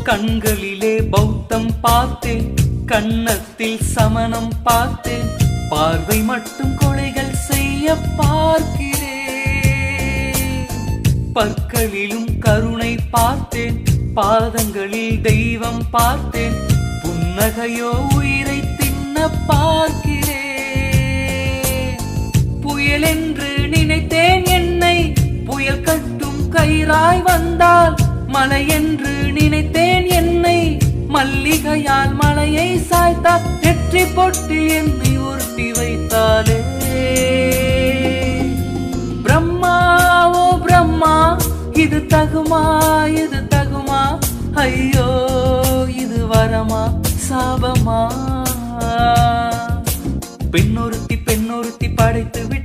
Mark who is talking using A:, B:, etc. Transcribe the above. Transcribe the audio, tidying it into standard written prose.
A: கண்களிலே பௌத்தம் பார்த்தேன், கன்னத்தில் சமணம் பார்த்தேன், பார்வை மட்டும் கொலைகள் செய்ய பார்க்கிறேன். பற்களிலும் கருணை பார்த்தேன், பாதங்களில் தெய்வம் பார்த்தேன், புன்னகையோ உயிரை தின்ன பார்க்கிறேன். புயல் என்று நினைத்தேன் என்னை, புயல் கட்டும் கயிறாய் வந்தால், மலை என்று நினைத்தேன் என்னை, மல்லிகையால் மலையை சாய்த்தால், நெற்றி பொட்டி என்னை உருட்டி வைத்தாலே. பிரம்மா ஓ பிரம்மா, இது தகுமா இது தகுமா, ஐயோ இது வரமா சாபமா. பெண்ணொருத்தி பெண்ணொருத்தி படைத்து விட்டு